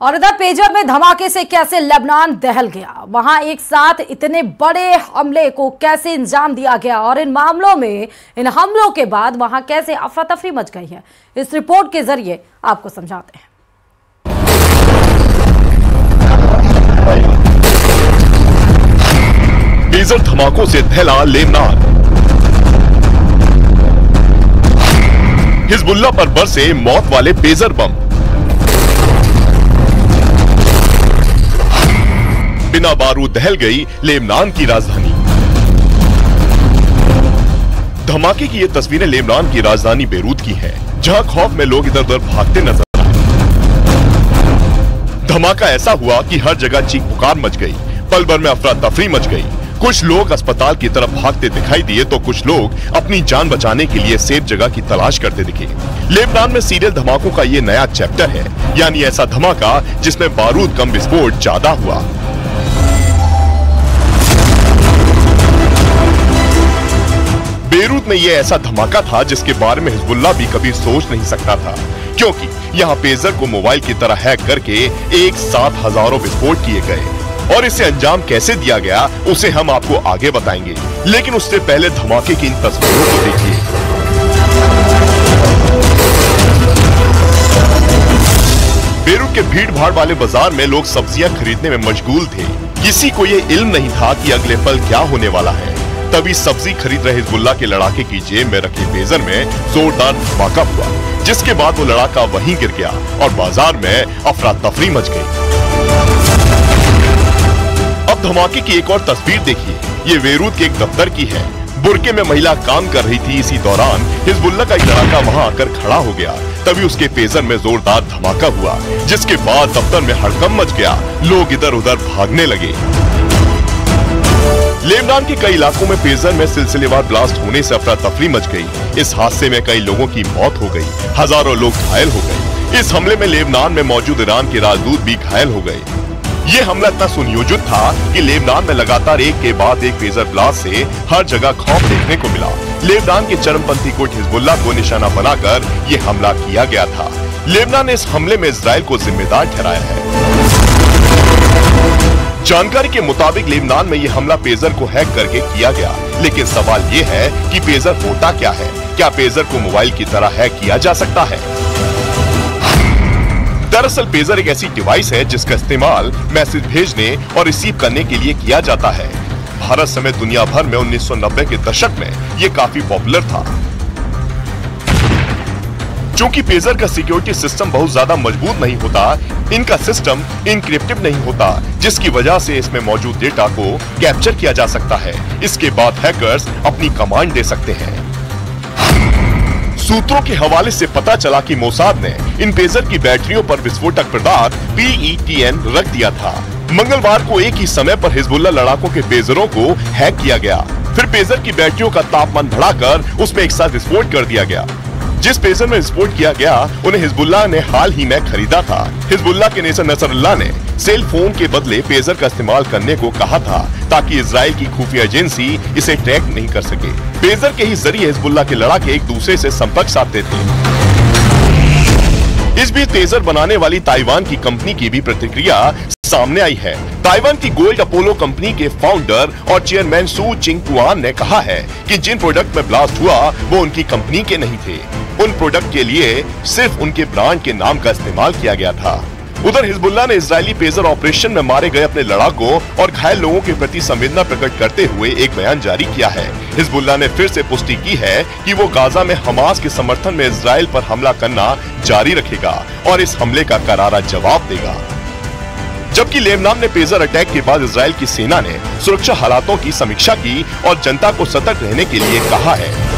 और इधर पेजर में धमाके से कैसे लेबनान दहल गया, वहां एक साथ इतने बड़े हमले को कैसे अंजाम दिया गया और इन हमलों के बाद वहां कैसे अफरा तफरी मच गई है, इस रिपोर्ट के जरिए आपको समझाते हैं। पेजर धमाकों से दहला लेबनान। हिजबुल्लाह पर बरसे मौत वाले पेजर बम। बिना बारूद दहल गई लेबनान की राजधानी। धमाके की ये तस्वीरें लेबनान की राजधानी बेरूत की हैं, जहां खौफ में लोग इधर उधर भागते नजर आए। धमाका ऐसा हुआ कि हर जगह चीख पुकार मच गई, पल भर में अफरा तफरी मच गई। कुछ लोग अस्पताल की तरफ भागते दिखाई दिए तो कुछ लोग अपनी जान बचाने के लिए सेफ जगह की तलाश करते दिखे। लेबनान में सीरियल धमाकों का ये नया चैप्टर है, यानी ऐसा धमाका जिसमें बारूद कम विस्फोट ज्यादा हुआ। बेरूत में ये ऐसा धमाका था जिसके बारे में हिजबुल्लाह भी कभी सोच नहीं सकता था, क्योंकि यहाँ पेजर को मोबाइल की तरह हैक करके एक साथ हजारों विस्फोट किए गए और इसे अंजाम कैसे दिया गया उसे हम आपको आगे बताएंगे। लेकिन उससे पहले धमाके की इन तस्वीरों को देखिए। बेरूत के भीड़ भाड़ वाले बाजार में लोग सब्जियां खरीदने में मशगूल थे। किसी को ये इल्म नहीं था कि अगले पल क्या होने वाला है। तभी सब्जी खरीद रहे हिजबुल्लाह के लड़ाके की जेब में रखे पेजर में जोरदार धमाका हुआ, जिसके बाद वो लड़ाका वहीं गिर गया और बाजार में अफरा तफरी मच गई। अब धमाके की एक और तस्वीर देखिए। ये बेरूत के एक दफ्तर की है। बुरके में महिला काम कर रही थी। इसी दौरान हिजबुल्लाह का एक लड़ाका वहां आकर खड़ा हो गया। तभी उसके पेजर में जोरदार धमाका हुआ, जिसके बाद दफ्तर में हड़कंप मच गया। लोग इधर उधर भागने लगे। लेबनान के कई इलाकों में पेजर में सिलसिलेवार ब्लास्ट होने से अफरा तफरी मच गई। इस हादसे में कई लोगों की मौत हो गई, हजारों लोग घायल हो गए। इस हमले में लेबनान में मौजूद ईरान के राजदूत भी घायल हो गए। ये हमला इतना सुनियोजित था कि लेबनान में लगातार एक के बाद एक पेजर ब्लास्ट से हर जगह खौफ देखने को मिला। लेबनान के चरमपंथी गुट हिजबुल्लाह को निशाना बनाकर ये हमला किया गया था। लेबनान ने इस हमले में इजराइल को जिम्मेदार ठहराया है। जानकारी के मुताबिक लेबनान में ये हमला पेजर को हैक करके किया गया, लेकिन सवाल ये है कि पेजर होता क्या है? क्या पेजर को मोबाइल की तरह हैक किया जा सकता है? दरअसल पेजर एक ऐसी डिवाइस है जिसका इस्तेमाल मैसेज भेजने और रिसीव करने के लिए किया जाता है। भारत समेत दुनिया भर में 1990 के दशक में ये काफी पॉपुलर था। चूंकि पेजर का सिक्योरिटी सिस्टम बहुत ज्यादा मजबूत नहीं होता, इनका सिस्टम इनक्रिप्टेड नहीं होता, जिसकी वजह से इसमें मौजूद डेटा को कैप्चर किया जा सकता है। इसके बाद हैकर्स अपनी कमांड दे सकते हैं। सूत्रों के हवाले से पता चला कि मोसाद ने इन पेजर की बैटरियों पर विस्फोटक पदार्थ PETN रख दिया था। मंगलवार को एक ही समय पर हिजबुल्लाह लड़ाकों के पेजरों को हैक किया गया। फिर पेजर की बैटरियों का तापमान बढ़ाकर उसमें एक साथ विस्फोट कर दिया गया। जिस पेजर में विस्फोट किया गया उन्हें हिजबुल्लाह ने हाल ही में खरीदा था। हिजबुल्लाह के नेता नसरुल्लाह ने सेल फोन के बदले पेजर का इस्तेमाल करने को कहा था, ताकि इजराइल की खुफिया एजेंसी इसे ट्रैक नहीं कर सके। पेजर के ही जरिए हिजबुल्लाह के लड़ाके एक दूसरे से संपर्क साधते थे। इस बीच पेजर बनाने वाली ताइवान की कंपनी की भी प्रतिक्रिया सामने आई है। ताइवान की गोल्ड अपोलो कंपनी के फाउंडर और चेयरमैन सू चिंगकुआन ने कहा है कि जिन प्रोडक्ट में ब्लास्ट हुआ वो उनकी कंपनी के नहीं थे। उन प्रोडक्ट के लिए सिर्फ उनके ब्रांड के नाम का इस्तेमाल किया गया था। उधर हिजबुल्लाह ने इजरायली पेजर ऑपरेशन में मारे गए अपने लड़ाकों और घायल लोगों के प्रति संवेदना प्रकट करते हुए एक बयान जारी किया है। हिजबुल्लाह ने फिर से पुष्टि की है कि वो गाजा में हमास के समर्थन में इजराइल पर हमला करना जारी रखेगा और इस हमले का करारा जवाब देगा। जबकि लेबनान ने पेजर अटैक के बाद इजराइल की सेना ने सुरक्षा हालातों की समीक्षा की और जनता को सतर्क रहने के लिए कहा है।